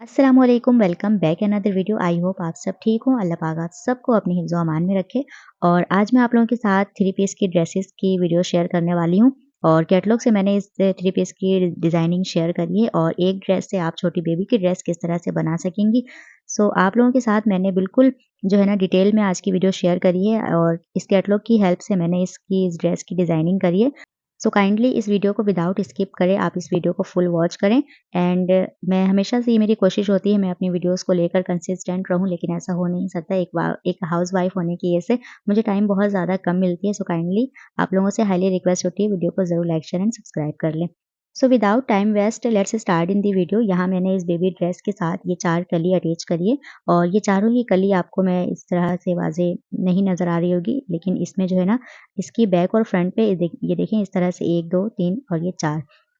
अस्सलामुअलैकुम, welcome back another video. I hope आप सब ठीक हो। अल्लाह पाक आप सबको अपनी हिफ्ज़ व अमान में रखे। और आज मैं आप लोगों के साथ थ्री पीस की ड्रेसेस की वीडियो शेयर करने वाली हूँ। और कैटलॉग से मैंने इस थ्री पीस की डिज़ाइनिंग शेयर करी है और एक ड्रेस से आप छोटी बेबी की ड्रेस किस तरह से बना सकेंगी। सो आप लोगों के साथ मैंने बिल्कुल जो है ना डिटेल में आज की वीडियो शेयर करी है और इस कैटलॉग की हेल्प से मैंने इस ड्रेस की डिज़ाइनिंग करी है। सो काइंडली इस वीडियो को विदाउट स्किप करें, आप इस वीडियो को फुल वॉच करें। एंड मैं हमेशा से ये मेरी कोशिश होती है मैं अपनी वीडियोस को लेकर कंसिस्टेंट रहूं, लेकिन ऐसा हो नहीं सकता। एक हाउस वाइफ होने की वजह से मुझे टाइम बहुत ज़्यादा कम मिलती है। सो काइंडली आप लोगों से हाईली रिक्वेस्ट होती है वीडियो को ज़रूर लाइक शेयर एंड सब्सक्राइब कर लें। So without time waste let's start in the video. यहाँ मैंने इस बेबी ड्रेस के साथ ये 4 कली अटैच करी है और ये चारों ही कली आपको मैं इस तरह से वाज़े नहीं नज़र आ रही होगी, लेकिन इसमें जो है ना इसकी बैक और फ्रंट पे ये देखें इस तरह से 1, 2, 3 और ये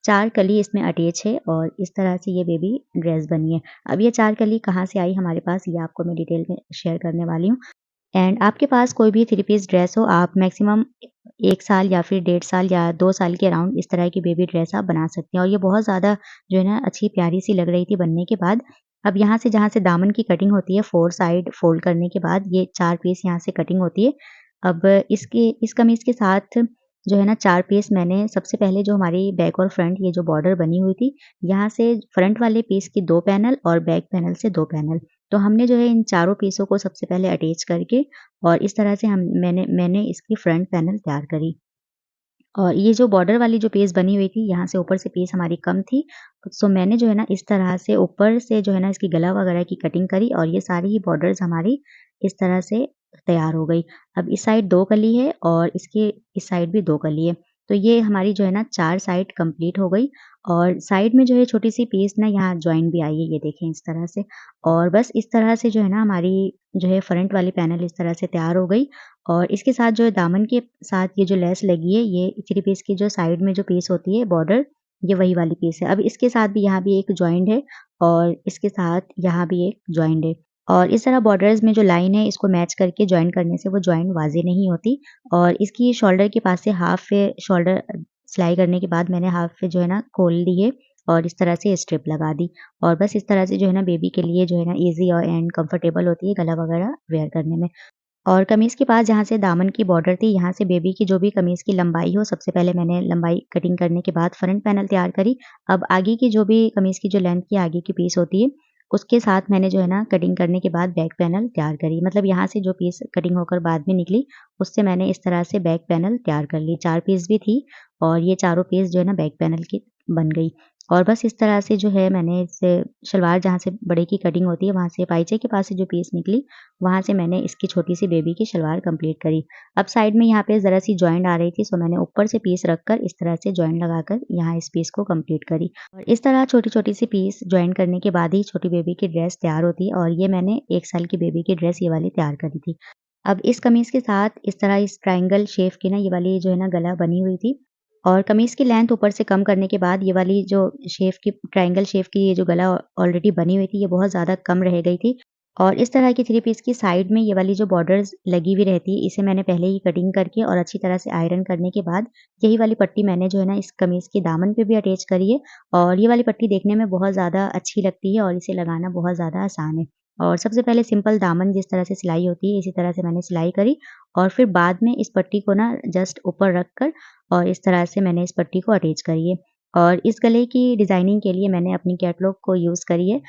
4 कली इसमें अटैच है और इस तरह से ये बेबी ड्रेस बनी है। अब ये 4 कली कहाँ से आई हमारे पास, ये आपको मैं डिटेल में शेयर करने वाली हूँ। एंड आपके पास कोई भी थ्री पीस ड्रेस हो, आप मैक्सिमम 1 साल या फिर 1.5 साल या 2 साल के अराउंड इस तरह की बेबी ड्रेस आप बना सकते हैं। और ये बहुत ज़्यादा जो है ना अच्छी प्यारी-सी लग रही थी बनने के बाद। अब यहाँ से जहाँ से दामन की कटिंग होती है 4 साइड फ़ोल्ड करने के बाद ये 4 पीस यहाँ से कटिंग होती है। अब इस कमीज़ के साथ जो है ना 4 पीस मैंने सबसे पहले जो हमारी बैक और फ्रंट ये जो बॉर्डर बनी हुई थी, यहाँ से फ्रंट वाले पीस की 2 पैनल और बैक पैनल से 2 पैनल। तो हमने जो है इन चारों पीसों को सबसे पहले अटैच करके और इस तरह से हम मैंने इसकी फ्रंट पैनल तैयार करी। और ये जो बॉर्डर वाली जो पीस बनी हुई थी, यहाँ से ऊपर से पीस हमारी कम थी, सो मैंने जो है ना इस तरह से ऊपर से जो है ना इसकी गला वगैरह की कटिंग करी और ये सारी ही बॉर्डर्स हमारी इस तरह से तैयार हो गई। अब इस साइड 2 कली है और इसके इस साइड भी 2 कली है। तो ये हमारी जो है ना 4 साइड कंप्लीट हो गई और साइड में जो है छोटी-सी पीस ना यहाँ जॉइन भी आई है, ये देखें इस तरह से। और बस इस तरह से जो है ना हमारी जो है फ्रंट वाली पैनल इस तरह से तैयार हो गई। और इसके साथ जो है दामन के साथ ये जो लेस लगी है, ये थ्री पीस की जो साइड में जो पीस होती है बॉर्डर, ये वही वाली पीस है। अब इसके साथ भी यहाँ भी एक जॉइंट है और इसके साथ यहाँ भी एक जॉइंट है। और इस तरह बॉर्डर्स में जो लाइन है इसको मैच करके जॉइन करने से वो जॉइंट वाज़ेह नहीं होती। और इसकी शोल्डर के पास से हाफ पे शोल्डर सिलाई करने के बाद मैंने हाफ पे जो है ना खोल दी है और इस तरह से स्ट्रिप लगा दी। और बस इस तरह से जो है ना बेबी के लिए जो है ना ईज़ी और एंड कंफर्टेबल होती है गला वगैरह वेयर करने में। और कमीज़ के पास जहाँ से दामन की बॉर्डर थी, यहाँ से बेबी की जो भी कमीज़ की लंबाई हो, सबसे पहले मैंने लंबाई कटिंग करने के बाद फ्रंट पैनल तैयार करी। अब आगे की जो भी कमीज़ की जो लेंथ की आगे की पीस होती है, उसके साथ मैंने जो है ना कटिंग करने के बाद बैक पैनल तैयार करी। मतलब यहाँ से जो पीस कटिंग होकर बाद में निकली, उससे मैंने इस तरह से बैक पैनल तैयार कर ली। 4 पीस भी थी और ये चारों पीस जो है ना बैक पैनल की बन गई। और बस इस तरह से जो है मैंने इसे सलवार जहाँ से बड़े की कटिंग होती है, वहाँ से पाइचे के पास से जो पीस निकली, वहाँ से मैंने इसकी छोटी-सी बेबी की सलवार कंप्लीट करी। अब साइड में यहाँ पे ज़रा-सी जॉइंट आ रही थी, सो मैंने ऊपर से पीस रखकर इस तरह से जॉइंट लगाकर यहाँ इस पीस को कंप्लीट करी। और इस तरह छोटी-छोटी सी पीस जॉइन करने के बाद ही छोटी बेबी की ड्रेस तैयार होती है और ये मैंने 1 साल की बेबी की ड्रेस ये वाली तैयार करी थी। अब इस कमीज़ के साथ इस तरह इस ट्रायंगल शेप की ना ये वाली जो है ना गला बनी हुई थी और कमीज़ की लेंथ ऊपर से कम करने के बाद ये वाली जो शेप की ट्रायंगल शेप की ये जो गला ऑलरेडी बनी हुई थी, ये बहुत ज़्यादा कम रह गई थी। और इस तरह की थ्री पीस की साइड में ये वाली जो बॉर्डर्स लगी हुई रहती है, इसे मैंने पहले ही कटिंग करके और अच्छी तरह से आयरन करने के बाद यही वाली पट्टी मैंने जो है ना इस कमीज़ के दामन पे भी अटैच करी है। और ये वाली पट्टी देखने में बहुत ज़्यादा अच्छी लगती है और इसे लगाना बहुत ज़्यादा आसान है। और सबसे पहले सिंपल दामन जिस तरह से सिलाई होती है, इसी तरह से मैंने सिलाई करी और फिर बाद में इस पट्टी को ना जस्ट ऊपर रख कर और इस तरह से मैंने इस पट्टी को अटैच करी है। और इस गले की डिज़ाइनिंग के लिए मैंने अपनी कैटलॉग को यूज़ करी है।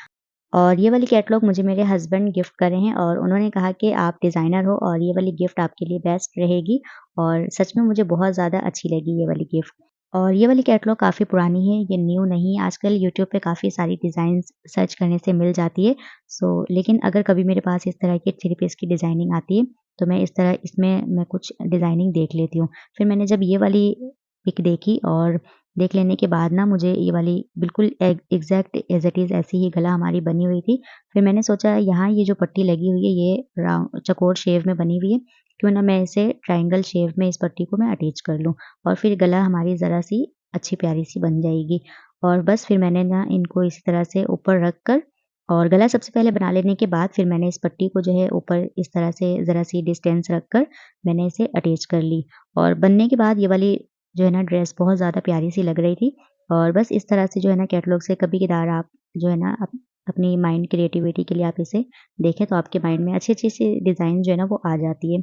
और ये वाली कैटलॉग मुझे मेरे हस्बैंड गिफ्ट करे हैं और उन्होंने कहा कि आप डिज़ाइनर हो और ये वाली गिफ्ट आपके लिए बेस्ट रहेगी। और सच में मुझे बहुत ज़्यादा अच्छी लगी ये वाली गिफ्ट। और ये वाली कैटलॉग काफ़ी पुरानी है, ये न्यू नहीं है। आजकल यूट्यूब पे काफ़ी सारी डिज़ाइन्स सर्च करने से मिल जाती है। लेकिन अगर कभी मेरे पास इस तरह की थ्री पीस की डिज़ाइनिंग आती है, तो मैं इस तरह इसमें मैं कुछ डिज़ाइनिंग देख लेती हूँ। फिर मैंने जब ये वाली पिक देखी और देख लेने के बाद ना मुझे ये वाली बिल्कुल एग्ज़ैक्ट एज़ इट इज़ ऐसी ही गला हमारी बनी हुई थी। फिर मैंने सोचा यहाँ ये जो पट्टी लगी हुई है ये चौकोर शेप में बनी हुई है, क्यों ना मैं इसे ट्रायंगल शेप में इस पट्टी को मैं अटैच कर लूँ और फिर गला हमारी ज़रा-सी अच्छी प्यारी-सी बन जाएगी। और बस फिर मैंने ना इनको इसी तरह से ऊपर रख कर और गला सबसे पहले बना लेने के बाद फिर मैंने इस पट्टी को जो है ऊपर इस तरह से ज़रा-सी डिस्टेंस रखकर मैंने इसे अटैच कर ली। और बनने के बाद ये वाली जो है ना ड्रेस बहुत ज़्यादा प्यारी सी लग रही थी। और बस इस तरह से जो है ना कैटलॉग से कभी-कभार आप जो है ना अपनी माइंड क्रिएटिविटी के लिए आप इसे देखें तो आपके माइंड में अच्छी-अच्छी सी डिज़ाइन जो है ना वो आ जाती है।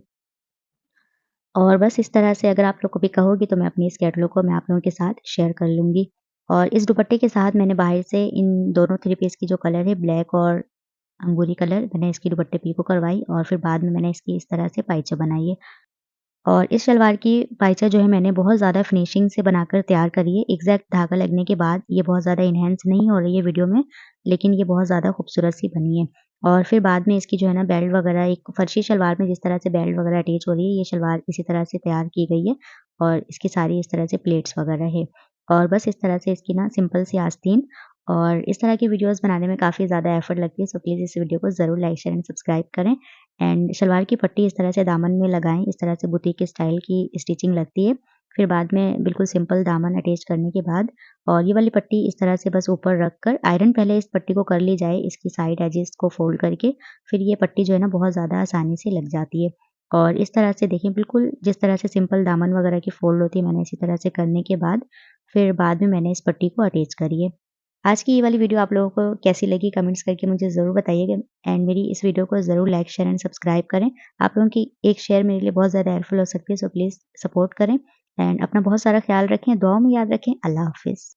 और बस इस तरह से अगर आप लोग कभी कहोगे तो मैं अपनी इस कैटलॉग को मैं आप लोगों के साथ शेयर कर लूँगी। और इस दुपट्टे के साथ मैंने बाहर से इन दोनों 3 पीस की जो कलर है ब्लैक और अंगूरी कलर मैंने इसकी दुपट्टे पीको करवाई और फिर बाद में मैंने इसकी इस तरह से पाइचा बनाई है। और इस शलवार की पाइचा जो है मैंने बहुत ज़्यादा फिनिशिंग से बनाकर तैयार करी है। एग्ज़ैक्ट धागा लगने के बाद ये बहुत ज़्यादा एनहांस नहीं हो रही है वीडियो में, लेकिन ये बहुत ज़्यादा खूबसूरत सी बनी है। और फिर बाद में इसकी जो है ना बेल्ट वगैरह एक फर्शी शलवार में जिस तरह से बेल्ट वगैरह अटैच हो रही है, ये शलवार इसी तरह से तैयार की गई है और इसकी सारी इस तरह से प्लेट्स वगैरह है। और बस इस तरह से इसकी ना सिंपल सी आस्तीन और इस तरह की वीडियोज़ बनाने में काफ़ी ज़्यादा एफर्ट लगती है, सो प्लीज़ इस वीडियो को ज़रूर लाइक, शेयर एंड सब्सक्राइब करें। एंड शलवार की पट्टी इस तरह से दामन में लगाएँ, इस तरह से बुटीक स्टाइल की स्टिचिंग लगती है। फिर बाद में बिल्कुल सिंपल दामन अटैच करने के बाद और ये वाली पट्टी इस तरह से बस ऊपर रख कर आयरन पहले इस पट्टी को कर ली जाए, इसकी साइड एजेस को फ़ोल्ड करके, फिर ये पट्टी जो है ना बहुत ज़्यादा आसानी से लग जाती है। और इस तरह से देखिए बिल्कुल जिस तरह से सिंपल दामन वगैरह की फ़ोल्ड होती है, मैंने इसी तरह से करने के बाद फिर बाद में मैंने इस पट्टी को अटैच करी है। आज की ये वाली वीडियो आप लोगों को कैसी लगी कमेंट्स करके मुझे ज़रूर बताइएगा एंड मेरी इस वीडियो को ज़रूर लाइक, शेयर एंड सब्सक्राइब करें। आप लोगों की एक शेयर मेरे लिए बहुत ज़्यादा हेल्पफुल हो सकती है, सो प्लीज़ सपोर्ट करें एंड अपना बहुत सारा ख्याल रखें, दुआओं में याद रखें। अल्लाह हाफ़िज़।